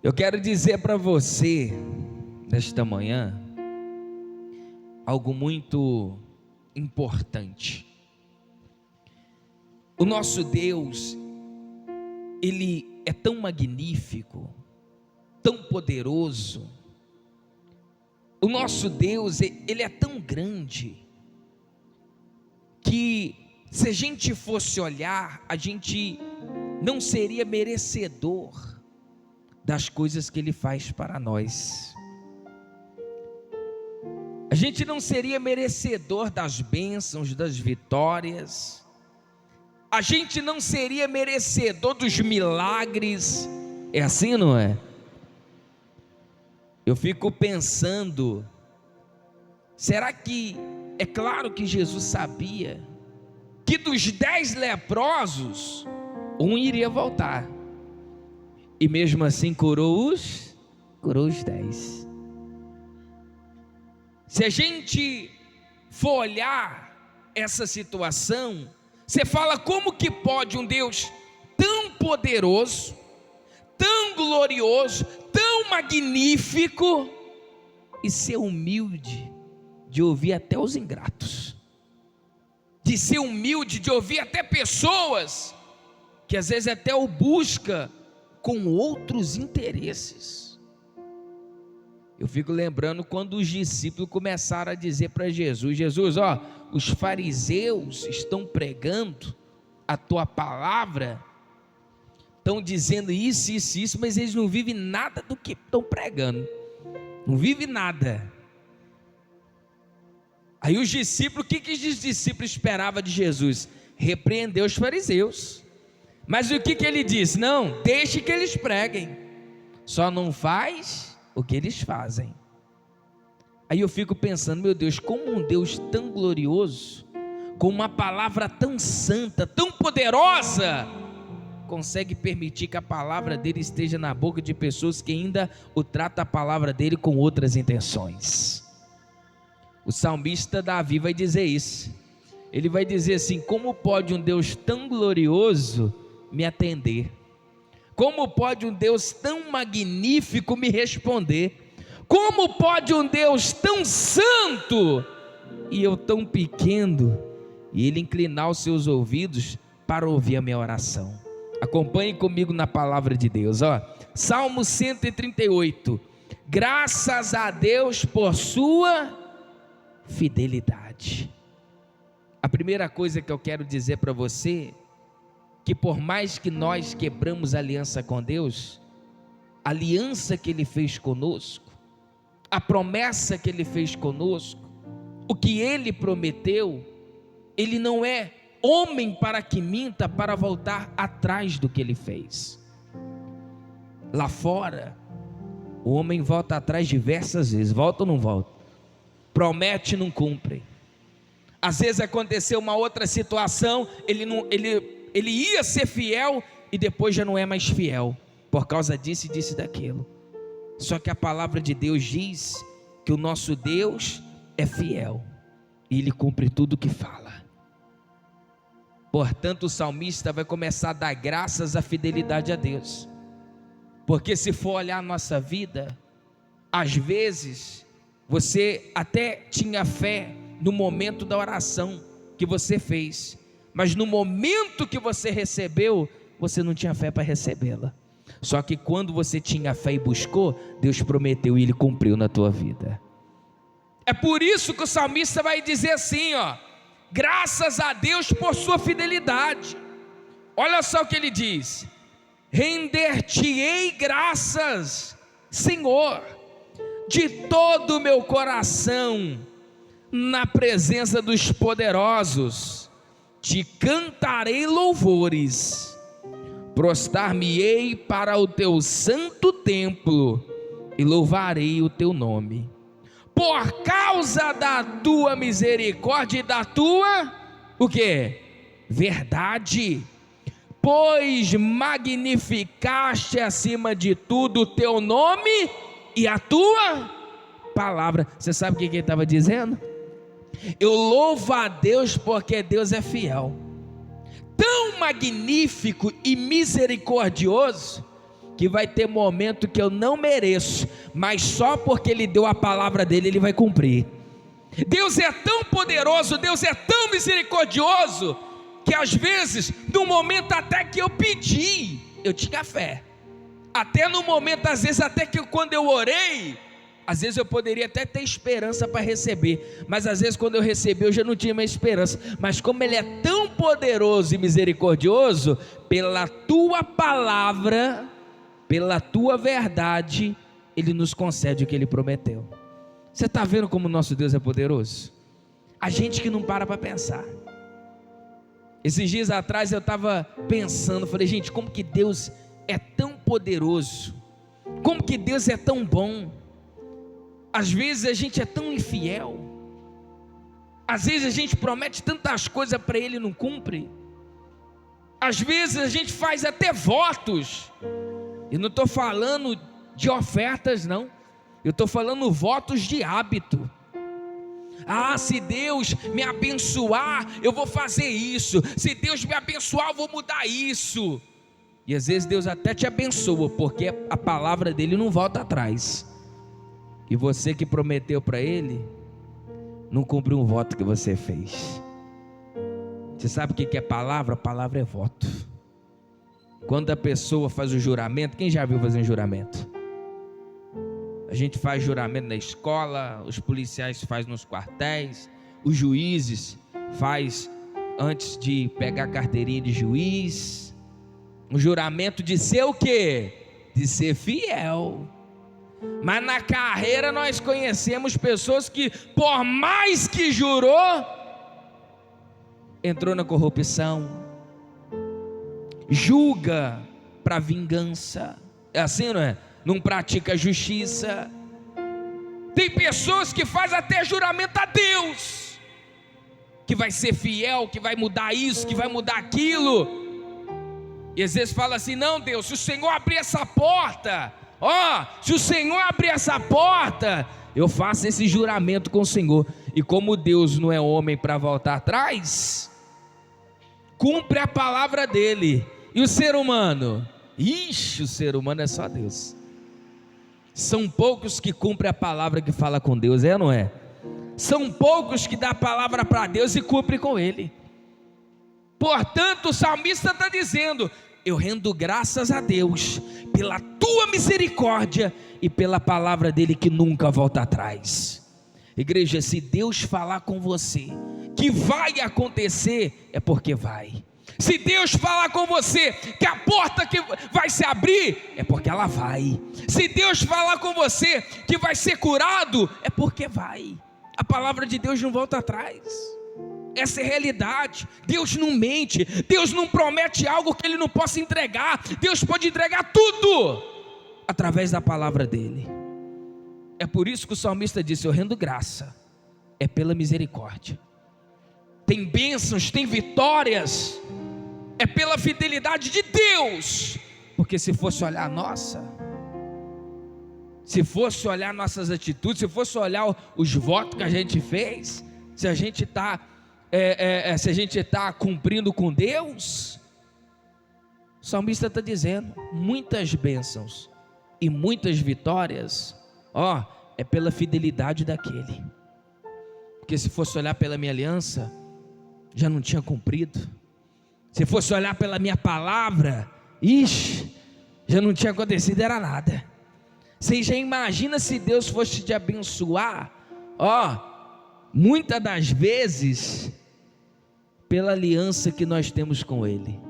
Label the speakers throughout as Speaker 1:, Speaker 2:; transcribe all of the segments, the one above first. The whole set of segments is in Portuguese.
Speaker 1: Eu quero dizer para você, nesta manhã, algo muito importante. O nosso Deus, Ele é tão magnífico, tão poderoso. O nosso Deus, Ele é tão grande, que se a gente fosse olhar, a gente não seria merecedor das coisas que Ele faz para nós. A gente não seria merecedor das bênçãos, das vitórias. A gente não seria merecedor dos milagres. É assim, não é? Eu fico pensando, será que, é claro que Jesus sabia que dos 10 leprosos, um iria voltar, e mesmo assim curou os 10. Se a gente for olhar essa situação, você fala, como que pode um Deus tão poderoso, tão glorioso, tão magnífico, e ser humilde de ouvir até os ingratos, de ser humilde de ouvir até pessoas que às vezes até o busca com outros interesses. Eu fico lembrando quando os discípulos começaram a dizer para Jesus, os fariseus estão pregando a tua palavra, estão dizendo isso, mas eles não vivem nada do que estão pregando, não vivem nada. Aí os discípulos, o que os discípulos esperavam de Jesus? Repreender os fariseus. Mas o que ele disse? Não, deixe que eles preguem, só não faz o que eles fazem. Aí eu fico pensando, meu Deus, como um Deus tão glorioso, com uma palavra tão santa, tão poderosa, consegue permitir que a palavra dele esteja na boca de pessoas que ainda o tratam a palavra dele com outras intenções. O salmista Davi vai dizer isso. Ele vai dizer assim, como pode um Deus tão glorioso me atender? Como pode um Deus tão magnífico me responder? Como pode um Deus tão santo e eu tão pequeno, e Ele inclinar os seus ouvidos para ouvir a minha oração? Acompanhe comigo na palavra de Deus, Salmo 138. Graças a Deus por sua fidelidade. A primeira coisa que eu quero dizer para você, que por mais que nós quebramos a aliança com Deus, a aliança que Ele fez conosco, a promessa que Ele fez conosco, o que Ele prometeu, Ele não é homem para que minta, para voltar atrás do que Ele fez. Lá fora, o homem volta atrás diversas vezes, volta ou não volta? Promete e não cumpre. Às vezes aconteceu uma outra situação, ele ia ser fiel e depois já não é mais fiel, por causa disso e disso e daquilo. Só que a palavra de Deus diz que o nosso Deus é fiel e Ele cumpre tudo o que fala. Portanto, o salmista vai começar a dar graças à fidelidade a Deus, porque se for olhar a nossa vida, às vezes você até tinha fé no momento da oração que você fez, mas no momento que você recebeu, você não tinha fé para recebê-la. Só que quando você tinha fé e buscou, Deus prometeu e Ele cumpriu na tua vida. É por isso que o salmista vai dizer assim, graças a Deus por sua fidelidade. Olha só o que ele diz: render-te-ei graças, Senhor, de todo o meu coração, na presença dos poderosos, te cantarei louvores, prostrar-me-ei para o teu santo templo e louvarei o teu nome, por causa da tua misericórdia e da tua, o quê? Verdade, pois magnificaste acima de tudo o teu nome e a tua palavra. Você sabe o que ele estava dizendo? Eu louvo a Deus porque Deus é fiel, tão magnífico e misericordioso, que vai ter momento que eu não mereço, mas só porque Ele deu a palavra dEle, Ele vai cumprir. Deus é tão poderoso, Deus é tão misericordioso, que às vezes, no momento até que eu pedi, eu tinha fé. Até no momento, às vezes, até que quando eu orei, às vezes eu poderia até ter esperança para receber, mas às vezes quando eu recebi eu já não tinha mais esperança. Mas como Ele é tão poderoso e misericordioso, pela tua palavra, pela tua verdade, Ele nos concede o que Ele prometeu. Você está vendo como o nosso Deus é poderoso? A gente que não para pensar. Esses dias atrás eu estava pensando, falei, gente, como que Deus é tão poderoso, como que Deus é tão bom. Às vezes a gente é tão infiel, às vezes a gente promete tantas coisas para Ele e não cumpre. Às vezes a gente faz até votos, e não estou falando de ofertas não, eu estou falando votos de hábito. Se Deus me abençoar, eu vou fazer isso. Se Deus me abençoar, eu vou mudar isso. E às vezes Deus até te abençoa, porque a palavra dEle não volta atrás. E você que prometeu para Ele, não cumpriu um voto que você fez. Você sabe o que é palavra? Palavra é voto. Quando a pessoa faz o juramento, quem já viu fazer um juramento? A gente faz juramento na escola, os policiais fazem nos quartéis, os juízes fazem antes de pegar a carteirinha de juiz. Um juramento de ser o quê? De ser fiel. Mas na carreira nós conhecemos pessoas que, por mais que jurou, entrou na corrupção, julga para vingança. É assim, não é? Não pratica justiça. Tem pessoas que fazem até juramento a Deus, que vai ser fiel, que vai mudar isso, que vai mudar aquilo. E às vezes fala assim, não Deus, se o Senhor abrir essa porta, se o Senhor abrir essa porta, eu faço esse juramento com o Senhor. E como Deus não é homem para voltar atrás, cumpre a palavra dEle. E o ser humano? O ser humano é só Deus. São poucos que cumprem a palavra que fala com Deus, é ou não é? São poucos que dão a palavra para Deus e cumprem com Ele. Portanto, o salmista está dizendo, eu rendo graças a Deus pela tua misericórdia e pela palavra dEle que nunca volta atrás. Igreja, se Deus falar com você que vai acontecer, é porque vai. Se Deus falar com você que a porta que vai se abrir, é porque ela vai. Se Deus falar com você que vai ser curado, é porque vai. A palavra de Deus não volta atrás. Essa é a realidade. Deus não mente, Deus não promete algo que Ele não possa entregar. Deus pode entregar tudo através da palavra dEle. É por isso que o salmista disse, eu rendo graça, é pela misericórdia. Tem bênçãos, tem vitórias, é pela fidelidade de Deus. Porque se fosse olhar se fosse olhar nossas atitudes, se fosse olhar os votos que a gente fez, se a gente está cumprindo com Deus, o salmista está dizendo, muitas bênçãos e muitas vitórias, é pela fidelidade daquele. Porque se fosse olhar pela minha aliança, já não tinha cumprido. Se fosse olhar pela minha palavra, já não tinha acontecido, era nada. Você já imagina se Deus fosse te abençoar, muitas das vezes, pela aliança que nós temos com Ele.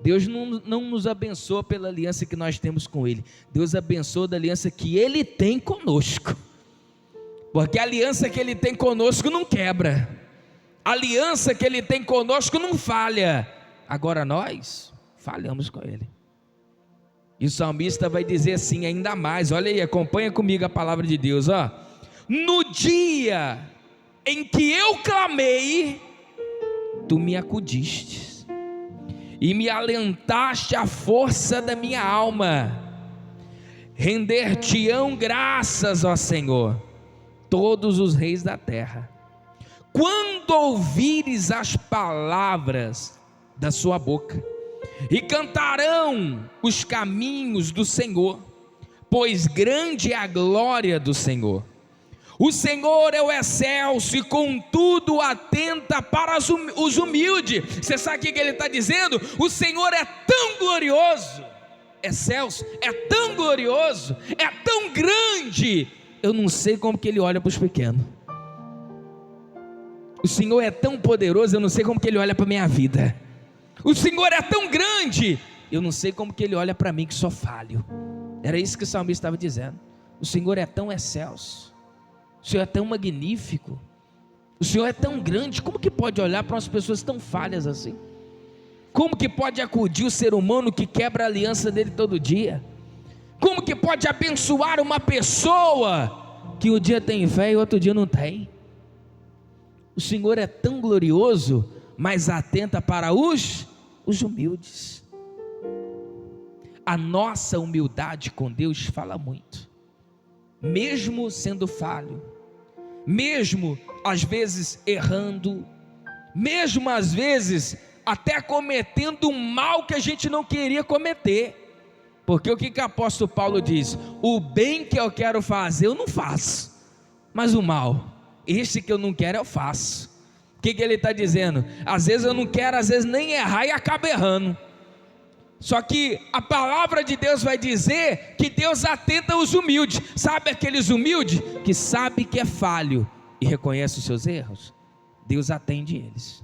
Speaker 1: Deus não nos abençoa pela aliança que nós temos com Ele. Deus abençoa da aliança que Ele tem conosco. Porque a aliança que Ele tem conosco não quebra. A aliança que Ele tem conosco não falha. Agora nós falhamos com Ele. E o salmista vai dizer assim ainda mais. Olha aí, acompanha comigo a palavra de Deus. No dia em que eu clamei, Tu me acudiste e me alentaste a força da minha alma. Render-te-ão graças, ó Senhor, todos os reis da terra, quando ouvires as palavras da sua boca, e cantarão os caminhos do Senhor, pois grande é a glória do Senhor. O Senhor é o excelso e contudo atenta para os humildes. Você sabe o que ele está dizendo? O Senhor é tão glorioso, excelso, é tão glorioso, é tão grande, eu não sei como que ele olha para os pequenos. O Senhor é tão poderoso, eu não sei como que ele olha para a minha vida. O Senhor é tão grande, eu não sei como que ele olha para mim que sou falho. Era isso que o salmista estava dizendo. O Senhor é tão excelso, o Senhor é tão magnífico, o Senhor é tão grande, como que pode olhar para umas pessoas tão falhas assim? Como que pode acudir o ser humano que quebra a aliança dele todo dia? Como que pode abençoar uma pessoa que um dia tem fé e outro dia não tem? O Senhor é tão glorioso, mas atenta para os humildes. A nossa humildade com Deus fala muito. Mesmo sendo falho, mesmo às vezes errando, mesmo às vezes até cometendo um mal que a gente não queria cometer, porque o que o apóstolo Paulo diz? O bem que eu quero fazer eu não faço, mas o mal, esse que eu não quero eu faço. O que ele está dizendo? Às vezes eu não quero, às vezes nem errar e acabo errando. Só que a palavra de Deus vai dizer que Deus atenta aos humildes. Sabe aqueles humildes que sabe que é falho e reconhece os seus erros? Deus atende eles.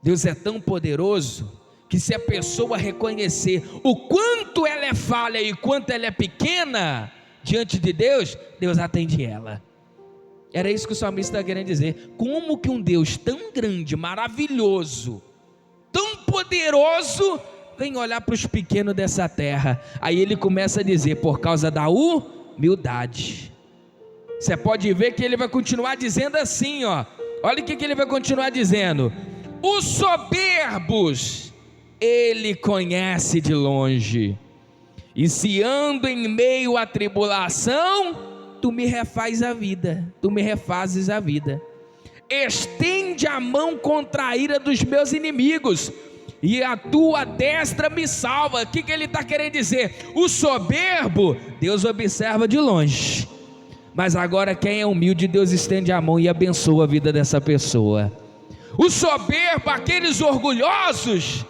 Speaker 1: Deus é tão poderoso que se a pessoa reconhecer o quanto ela é falha e quanto ela é pequena diante de Deus, Deus atende ela. Era isso que o salmista está querendo dizer. Como que um Deus tão grande, maravilhoso, tão poderoso, vem olhar para os pequenos dessa terra? Aí ele começa a dizer, por causa da humildade. Você pode ver que ele vai continuar dizendo assim, ó. Olha o que ele vai continuar dizendo: os soberbos ele conhece de longe, e se ando em meio à tribulação, tu me refazes a vida, estende a mão contra a ira dos meus inimigos, e a tua destra me salva. O que ele está querendo dizer? O soberbo, Deus observa de longe, mas agora quem é humilde, Deus estende a mão e abençoa a vida dessa pessoa. O soberbo, aqueles orgulhosos,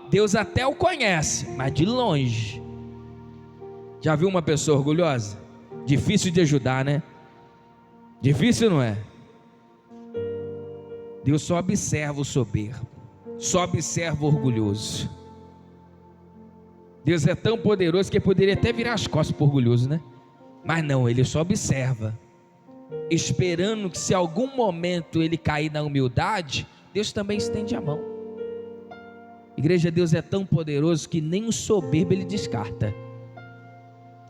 Speaker 1: Deus até o conhece, mas de longe. Já viu uma pessoa orgulhosa? Difícil de ajudar, né? Difícil, não é? Deus só observa o soberbo, só observa o orgulhoso. Deus é tão poderoso que poderia até virar as costas para o orgulhoso, né? Mas não, ele só observa, esperando que se algum momento ele cair na humildade, Deus também estende a mão. Igreja, Deus é tão poderoso que nem o soberbo ele descarta.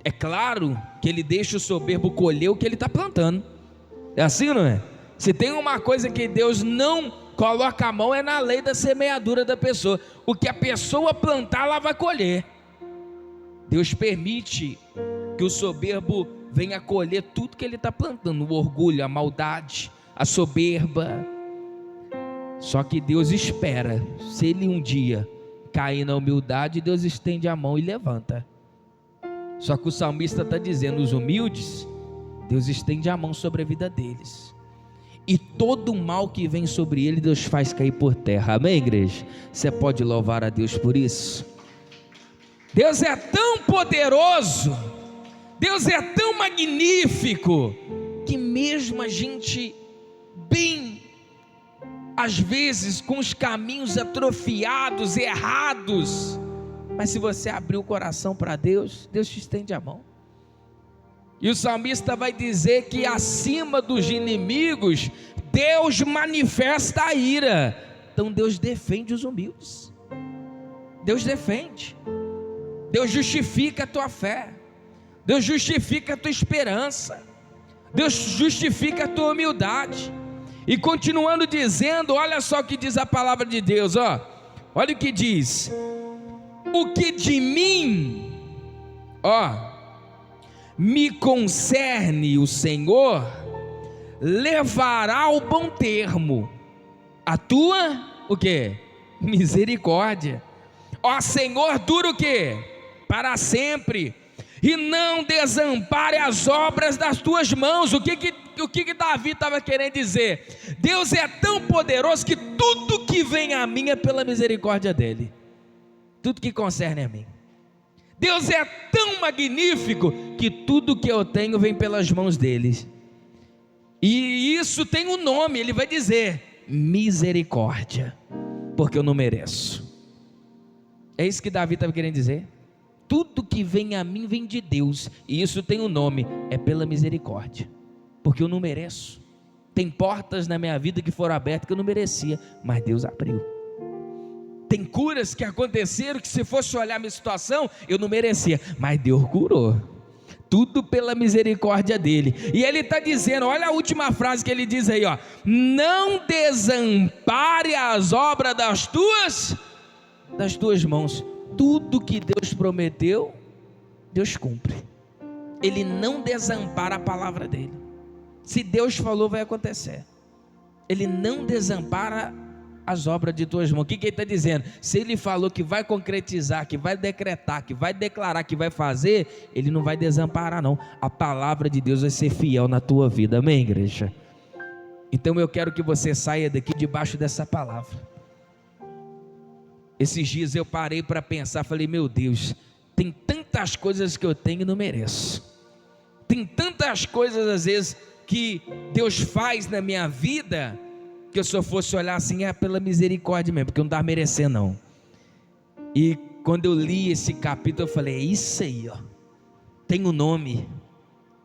Speaker 1: É claro que ele deixa o soberbo colher o que ele está plantando. É assim, não é? Se tem uma coisa que Deus não coloca a mão, é na lei da semeadura da pessoa. O que a pessoa plantar, ela vai colher. Deus permite que o soberbo venha colher tudo que ele está plantando: o orgulho, a maldade, a soberba. Só que Deus espera. Se ele um dia cair na humildade, Deus estende a mão e levanta. Só que o salmista está dizendo: os humildes, Deus estende a mão sobre a vida deles, e todo o mal que vem sobre ele, Deus faz cair por terra. Amém, igreja? Você pode louvar a Deus por isso? Deus é tão poderoso, Deus é tão magnífico, que mesmo a gente bem, às vezes com os caminhos atrofiados, errados, mas se você abrir o coração para Deus, Deus te estende a mão. E o salmista vai dizer que acima dos inimigos, Deus manifesta a ira. Então Deus defende os humildes, Deus defende, Deus justifica a tua fé, Deus justifica a tua esperança, Deus justifica a tua humildade. E continuando dizendo, olha só o que diz a palavra de Deus, olha o que diz: o que de mim, me concerne, o Senhor levará ao bom termo a tua, o quê? Misericórdia. Ó Senhor, dura o quê? Para sempre. E não desampare as obras das tuas mãos. O que Davi estava querendo dizer? Deus é tão poderoso que tudo que vem a mim é pela misericórdia dele. Tudo que concerne a mim. Deus é tão magnífico que tudo que eu tenho vem pelas mãos dele. E isso tem um nome, ele vai dizer misericórdia, porque eu não mereço. É isso que Davi estava querendo dizer. Tudo que vem a mim vem de Deus, e isso tem um nome, é pela misericórdia, porque eu não mereço. Tem portas na minha vida que foram abertas que eu não merecia, mas Deus abriu. Tem curas que aconteceram que, se fosse olhar a minha situação, eu não merecia, mas Deus curou. Tudo pela misericórdia dele. E ele está dizendo, olha a última frase que ele diz aí, ó: não desampare as obras das tuas mãos. Tudo que Deus prometeu, Deus cumpre. Ele não desampara a palavra dele. Se Deus falou, vai acontecer. Ele não desampara as obras de tuas mãos. O que ele está dizendo? Se ele falou que vai concretizar, que vai decretar, que vai declarar, que vai fazer, ele não vai desamparar não. A palavra de Deus vai ser fiel na tua vida. Amém, igreja? Então eu quero que você saia daqui debaixo dessa palavra. Esses dias eu parei para pensar, falei, meu Deus, tem tantas coisas que eu tenho e não mereço. Tem tantas coisas às vezes que Deus faz na minha vida, que eu, se eu fosse olhar assim, é pela misericórdia mesmo, porque eu não estava merecendo não. E quando eu li esse capítulo, eu falei, é isso aí, ó, tem um nome,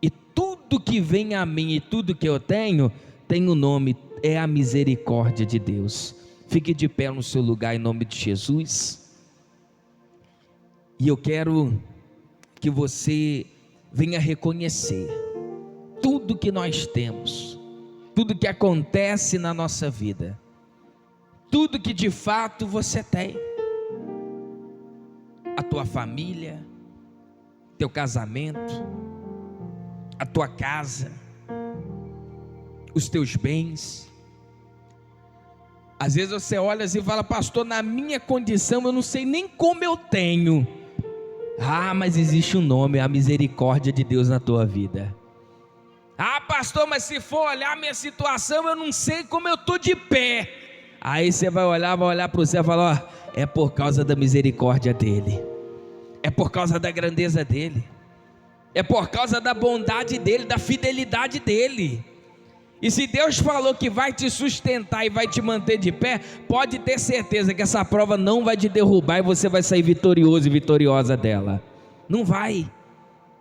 Speaker 1: e tudo que vem a mim, e tudo que eu tenho, tem um nome, é a misericórdia de Deus. Fique de pé no seu lugar em nome de Jesus. E eu quero que você venha reconhecer tudo que nós temos, tudo que acontece na nossa vida, tudo que de fato você tem. A tua família, teu casamento, a tua casa, os teus bens. Às vezes você olha assim e fala, pastor, na minha condição eu não sei nem como eu tenho. Ah, mas existe um nome, a misericórdia de Deus na tua vida. Ah, pastor, mas se for olhar a minha situação, eu não sei como eu estou de pé. Aí você vai olhar para o céu e falar, ó, é por causa da misericórdia dele, é por causa da grandeza dele, é por causa da bondade dele, da fidelidade dele. E se Deus falou que vai te sustentar e vai te manter de pé, pode ter certeza que essa prova não vai te derrubar e você vai sair vitorioso e vitoriosa dela. Não vai.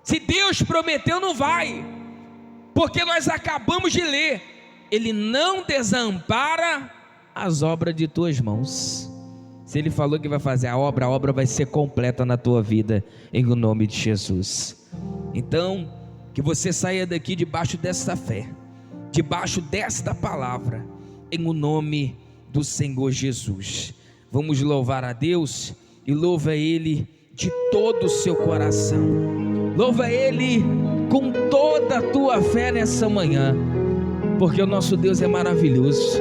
Speaker 1: Se Deus prometeu, não vai. Porque nós acabamos de ler, Ele não desampara as obras de tuas mãos. Se Ele falou que vai fazer a obra vai ser completa na tua vida, em nome de Jesus. Então, que você saia daqui debaixo dessa fé, debaixo desta palavra, em o nome do Senhor Jesus. Vamos louvar a Deus e louva Ele de todo o seu coração. Louva Ele com toda a tua fé nessa manhã, porque o nosso Deus é maravilhoso.